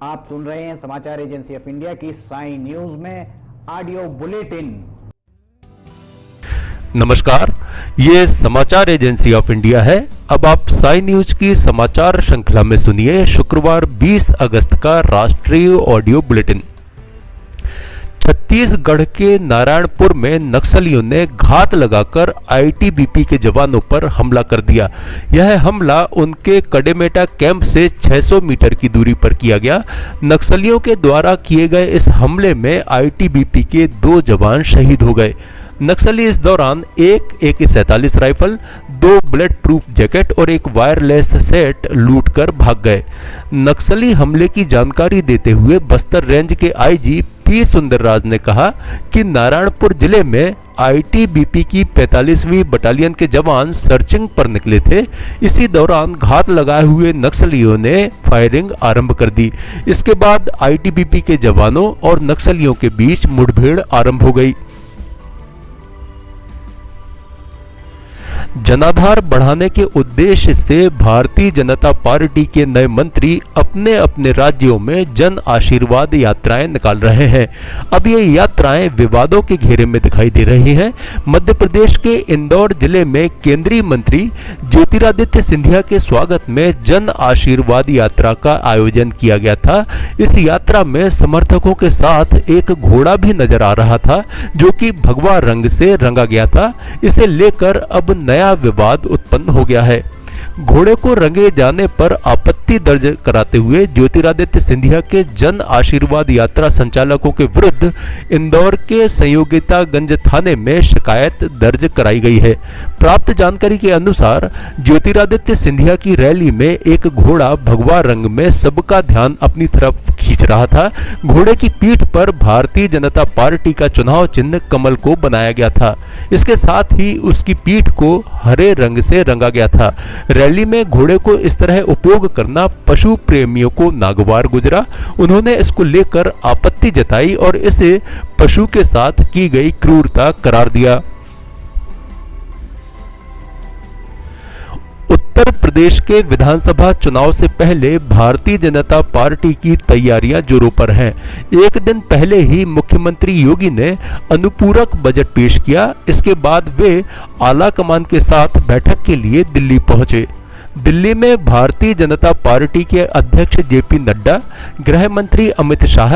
आप सुन रहे हैं समाचार एजेंसी ऑफ इंडिया की साई न्यूज में ऑडियो बुलेटिन। नमस्कार, ये समाचार एजेंसी ऑफ इंडिया है। अब आप साई न्यूज की समाचार श्रृंखला में सुनिए शुक्रवार 20 अगस्त का राष्ट्रीय ऑडियो बुलेटिन। छत्तीसगढ़ के नारायणपुर में नक्सलियों ने घात लगाकर आईटीबीपी के जवानों पर हमला कर दिया। यह हमला उनके कडेमेटा कैंप से 600 मीटर की दूरी पर किया गया। नक्सलियों के द्वारा किए गए इस हमले में आईटीबीपी के 2 जवान शहीद हो गए। नक्सली इस दौरान एक AK-47 rifle, 2 bullet proof jacket और एक वायरलेस सेट लूटकर भाग गए। नक्सली हमले की जानकारी देते हुए बस्तर रेंज के आईजी पी सुंदरराज ने कहा कि नारायणपुर जिले में आईटीबीपी की 45वीं बटालियन के जवान सर्चिंग पर निकले थे। इसी दौरान घात लगाए हुए नक्सलियों ने फायरिंग आरंभ कर दी। इसके बाद आईटीबीपी के जवानों और नक्सलियों के बीच मुठभेड़ आरंभ हो गई। जनाधार बढ़ाने के उद्देश्य से भारतीय जनता पार्टी के नए मंत्री अपने अपने राज्यों में जन आशीर्वाद यात्राएं निकाल रहे हैं। अब ये यात्राएं विवादों के घेरे में दिखाई दे रही हैं। मध्य प्रदेश के इंदौर जिले में केंद्रीय मंत्री ज्योतिरादित्य सिंधिया के स्वागत में जन आशीर्वाद यात्रा का आयोजन किया गया था। इस यात्रा में समर्थकों के साथ एक घोड़ा भी नजर आ रहा था जो कि भगवा रंग से रंगा गया था। इसे लेकर अब नया विवाद उत्पन्न हो गया है। घोड़े को रंगे जाने पर आपत्ति दर्ज कराते हुए ज्योतिरादित्य सिंधिया के जन आशीर्वाद यात्रा संचालकों के विरुद्ध इंदौर के संयोगितागंज थाने में शिकायत दर्ज कराई गई है। प्राप्त जानकारी के अनुसार ज्योतिरादित्य सिंधिया की रैली में एक घोड़ा भगवा रंग में सबका ध्यान अपनी तरफ खींच रहा था। घोड़े की पीठ पर भारतीय जनता पार्टी का चुनाव चिन्ह कमल को बनाया गया था। इसके साथ ही उसकी पीठ को हरे रंग से रंगा गया था। रैली में घोड़े को इस तरह उपयोग करना पशु प्रेमियों को नागवार गुजरा। उन्होंने इसको लेकर आपत्ति जताई और इसे पशु के साथ की गई क्रूरता करार दिया। उत्तर प्रदेश के विधानसभा चुनाव से पहले भारतीय जनता पार्टी की तैयारियां जोरों पर हैं। एक दिन पहले ही मुख्यमंत्री योगी ने अनुपूरक बजट पेश किया। इसके बाद वे आला कमान के साथ बैठक के लिए दिल्ली पहुंचे। दिल्ली में भारतीय जनता पार्टी के अध्यक्ष JP नड्डा, गृह मंत्री अमित शाह,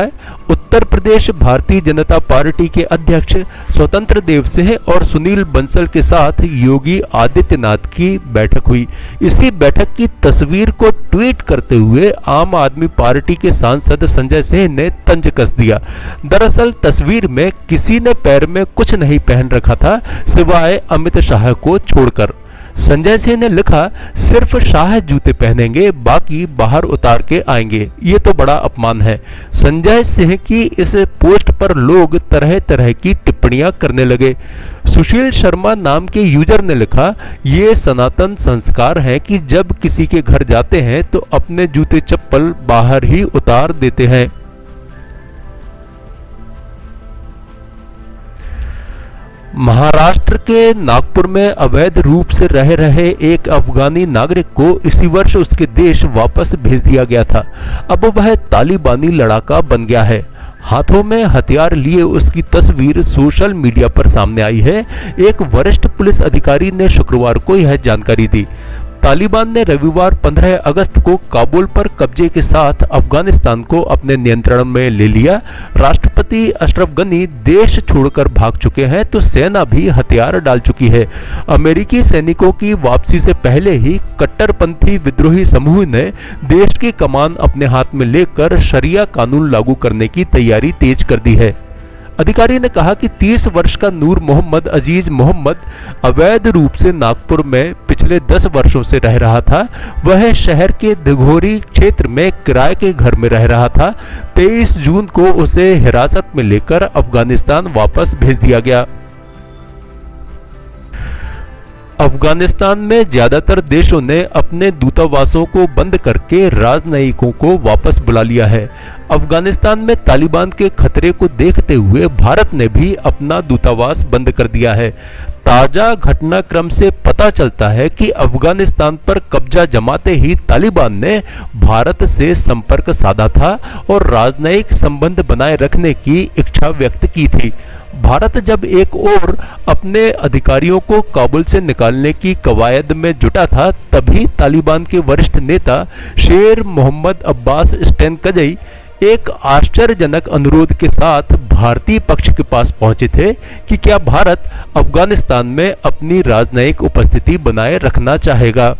उत्तर प्रदेश भारतीय जनता पार्टी के अध्यक्ष स्वतंत्र देव सिंह और सुनील बंसल के साथ योगी आदित्यनाथ की बैठक हुई। इसी बैठक की तस्वीर को ट्वीट करते हुए आम आदमी पार्टी के सांसद संजय सिंह ने तंज कस दिया। दरअसल तस्वीर में किसी ने पैर में कुछ नहीं पहन रखा था सिवाय अमित शाह को छोड़कर। संजय सिंह ने लिखा, सिर्फ शाह जूते पहनेंगे, बाकी बाहर उतार के आएंगे। ये तो बड़ा अपमान है। संजय सिंह की इस पोस्ट पर लोग तरह तरह की टिप्पणियां करने लगे। सुशील शर्मा नाम के यूजर ने लिखा, ये सनातन संस्कार है कि जब किसी के घर जाते हैं तो अपने जूते चप्पल बाहर ही उतार देते हैं। महाराष्ट्र के नागपुर में अवैध रूप से रह रहे एक अफगानी नागरिक को इसी वर्ष उसके देश वापस भेज दिया गया था। अब वह तालिबानी लड़ाका बन गया है। हाथों में हथियार लिए उसकी तस्वीर सोशल मीडिया पर सामने आई है। एक वरिष्ठ पुलिस अधिकारी ने शुक्रवार को यह जानकारी दी। तालिबान ने रविवार 15 अगस्त को काबुल पर कब्जे के साथ अफगानिस्तान को अपने नियंत्रण में ले लिया। राष्ट्रपति अशरफ गनी देश छोड़कर भाग चुके हैं तो सेना भी हथियार डाल चुकी है। अमेरिकी सैनिकों की वापसी से पहले ही कट्टरपंथी विद्रोही समूह ने देश की कमान अपने हाथ में लेकर शरिया कानून लागू करने की तैयारी तेज कर दी है। अधिकारी ने कहा कि 30 वर्ष का नूर मोहम्मद अजीज मोहम्मद अवैध रूप से नागपुर में पिछले 10 वर्षों से रह रहा था। वह शहर के दिघोरी क्षेत्र में किराए के घर में रह रहा था। 23 जून को उसे हिरासत में लेकर अफगानिस्तान वापस भेज दिया गया। अफगानिस्तान में ज्यादातर देशों ने अपने दूतावासों को बंद करके राजनयिकों को वापस बुला लिया है। अफगानिस्तान में तालिबान के खतरे को देखते हुए भारत ने भी अपना दूतावास बंद कर दिया है। ताजा घटनाक्रम से पता चलता है कि अफगानिस्तान पर कब्जा जमाते ही तालिबान ने भारत से संपर्क साधा था और राजनयिक संबंध बनाए रखने की इच्छा व्यक्त की थी। भारत जब एक ओर अपने अधिकारियों को काबुल से निकालने की कवायद में जुटा था, तभी तालिबान के वरिष्ठ नेता शेर मोहम्मद अब्बास स्टैनकजई एक आश्चर्यजनक अनुरोध के साथ भारतीय पक्ष के पास पहुंचे थे कि क्या भारत अफगानिस्तान में अपनी राजनयिक उपस्थिति बनाए रखना चाहेगा।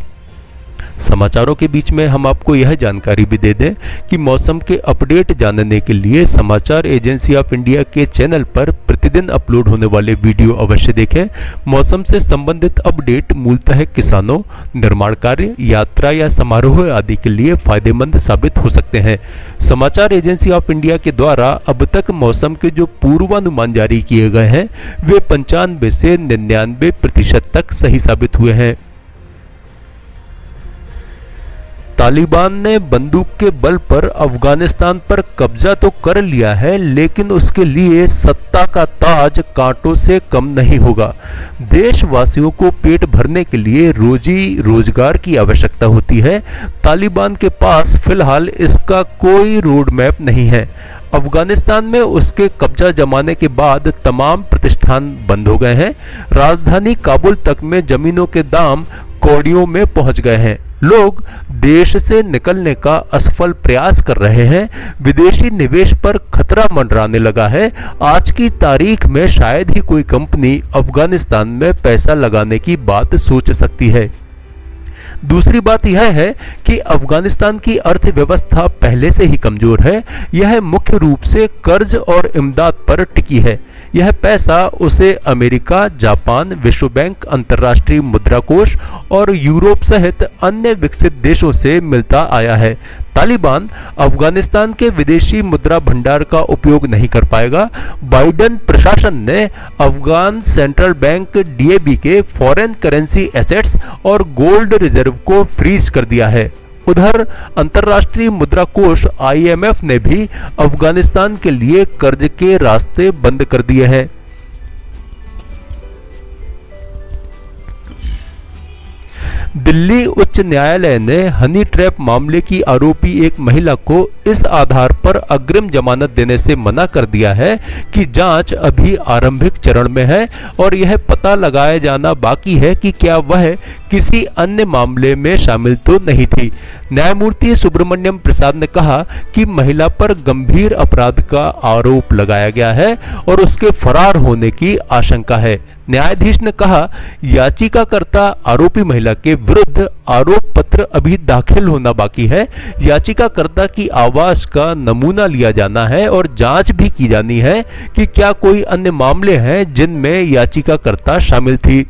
समाचारों के बीच में हम आपको यह जानकारी भी दे दें कि मौसम के अपडेट जानने के लिए समाचार एजेंसी ऑफ इंडिया के चैनल पर प्रतिदिन अपलोड होने वाले वीडियो अवश्य देखें। मौसम से संबंधित अपडेट मूलतः किसानों, निर्माण कार्य, यात्रा या समारोह आदि के लिए फायदेमंद साबित हो सकते हैं। समाचार एजेंसी ऑफ इंडिया के द्वारा अब तक मौसम के जो पूर्वानुमान जारी किए गए हैं वे 95 से 99% तक सही साबित हुए हैं। तालिबान ने बंदूक के बल पर अफगानिस्तान पर कब्जा तो कर लिया है, लेकिन उसके लिए सत्ता का ताज कांटों से कम नहीं होगा। देशवासियों को पेट भरने के लिए रोजी रोजगार की आवश्यकता होती है। तालिबान के पास फिलहाल इसका कोई रोड मैप नहीं है। अफगानिस्तान में उसके कब्जा जमाने के बाद तमाम प्रतिष्ठान बंद हो गए हैं। राजधानी काबुल तक में जमीनों के दाम कौड़ियों में पहुंच गए हैं। लोग देश से निकलने का असफल प्रयास कर रहे हैं। विदेशी निवेश पर खतरा मंडराने लगा है। आज की तारीख में शायद ही कोई कंपनी अफगानिस्तान में पैसा लगाने की बात सोच सकती है। दूसरी बात यह है कि अफगानिस्तान की अर्थव्यवस्था पहले से ही कमजोर है। यह मुख्य रूप से कर्ज और इमदाद पर टिकी है। यह पैसा उसे अमेरिका, जापान, विश्व बैंक, अंतर्राष्ट्रीय मुद्रा कोष और यूरोप सहित अन्य विकसित देशों से मिलता आया है। तालिबान अफगानिस्तान के विदेशी मुद्रा भंडार का उपयोग नहीं कर पाएगा। बाइडेन प्रशासन ने अफगान सेंट्रल बैंक डीएबी के फॉरेन करेंसी एसेट्स और गोल्ड रिजर्व को फ्रीज कर दिया है। उधर अंतर्राष्ट्रीय मुद्रा कोष आईएमएफ ने भी अफगानिस्तान के लिए कर्ज के रास्ते बंद कर दिए हैं। दिल्ली उच्च न्यायालय ने हनी ट्रैप मामले की आरोपी एक महिला को इस आधार पर अग्रिम जमानत देने से मना कर दिया है कि जांच अभी आरंभिक चरण में है और यह पता लगाया जाना बाकी है कि क्या वह किसी अन्य मामले में शामिल तो नहीं थी। न्यायमूर्ति सुब्रमण्यम प्रसाद ने कहा कि महिला पर गंभीर अपराध का आरोप लगाया गया है और उसके फरार होने की आशंका है। न्यायाधीश ने कहा, याचिकाकर्ता आरोपी महिला के विरुद्ध आरोप पत्र अभी दाखिल होना बाकी है। याचिकाकर्ता की आवाज का नमूना लिया जाना है और जांच भी की जानी है कि क्या कोई अन्य मामले हैं जिनमें याचिकाकर्ता शामिल थी।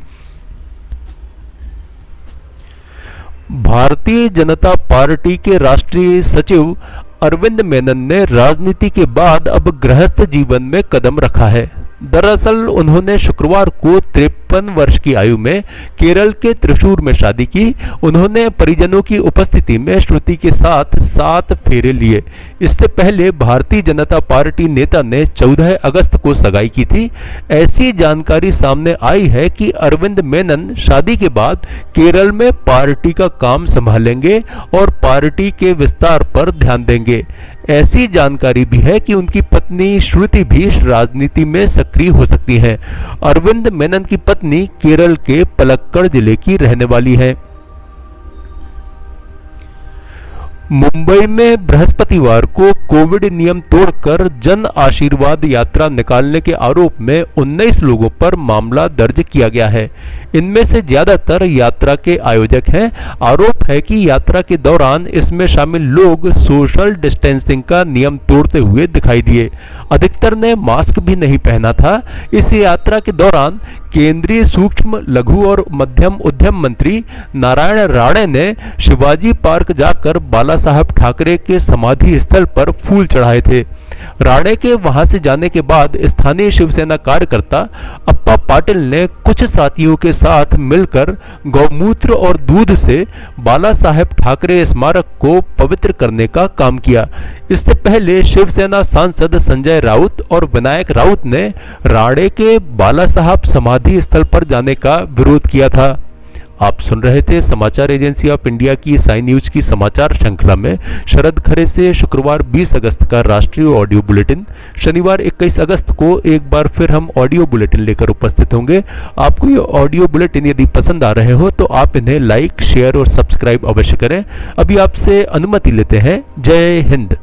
भारतीय जनता पार्टी के राष्ट्रीय सचिव अरविंद मेनन ने राजनीति के बाद अब गृहस्थ जीवन में कदम रखा है। दरअसल उन्होंने शुक्रवार को 53 वर्ष की आयु में केरल के त्रिशूर में शादी की। उन्होंने परिजनों की उपस्थिति में श्रुति के साथ 7 फेरे लिए। इससे पहले भारतीय जनता पार्टी नेता ने 14 अगस्त को सगाई की थी। ऐसी जानकारी सामने आई है कि अरविंद मेनन शादी के बाद केरल में पार्टी का काम संभालेंगे और पार्टी के विस्तार पर ध्यान देंगे। ऐसी जानकारी भी है कि उनकी पत्नी श्रुति भी राजनीति में सक्रिय हो सकती हैं। अरविंद मेनन की पत्नी केरल के पलक्कड़ जिले की रहने वाली है। मुंबई में बृहस्पतिवार को कोविड नियम तोड़कर जन आशीर्वाद यात्रा निकालने के आरोप में 19 लोगों पर मामला दर्ज किया गया है। इनमें से ज्यादातर यात्रा के आयोजक हैं। आरोप है कि यात्रा के दौरान इसमें शामिल लोग सोशल डिस्टेंसिंग का नियम तोड़ते हुए दिखाई दिए। अधिकतर ने मास्क भी नहीं पहना था। इस यात्रा के दौरान केंद्रीय सूक्ष्म, लघु और मध्यम उद्यम मंत्री नारायण राणे ने शिवाजी पार्क जाकर बाला साहब ठाकरे के समाधि स्थल पर फूल चढ़ाए थे। राणे के वहां से जाने के बाद स्थानीय शिवसेना कार्यकर्ता अप्पा पाटिल ने कुछ साथियों के साथ मिलकर गौमूत्र और दूध से बाला साहेब ठाकरे स्मारक को पवित्र करने का काम किया। इससे पहले शिवसेना सांसद संजय राउत और विनायक राउत ने राणे के बाला साहब समाधि स्थल पर जाने का विरोध किया था। आप सुन रहे थे समाचार एजेंसी ऑफ इंडिया की साई न्यूज की समाचार श्रृंखला में शरद खरे से शुक्रवार 20 अगस्त का राष्ट्रीय ऑडियो बुलेटिन। शनिवार 21 अगस्त को एक बार फिर हम ऑडियो बुलेटिन लेकर उपस्थित होंगे। आपको ये ऑडियो बुलेटिन यदि पसंद आ रहे हो तो आप इन्हें लाइक, शेयर और सब्सक्राइब अवश्य करें। अभी आपसे अनुमति लेते हैं। जय हिंद।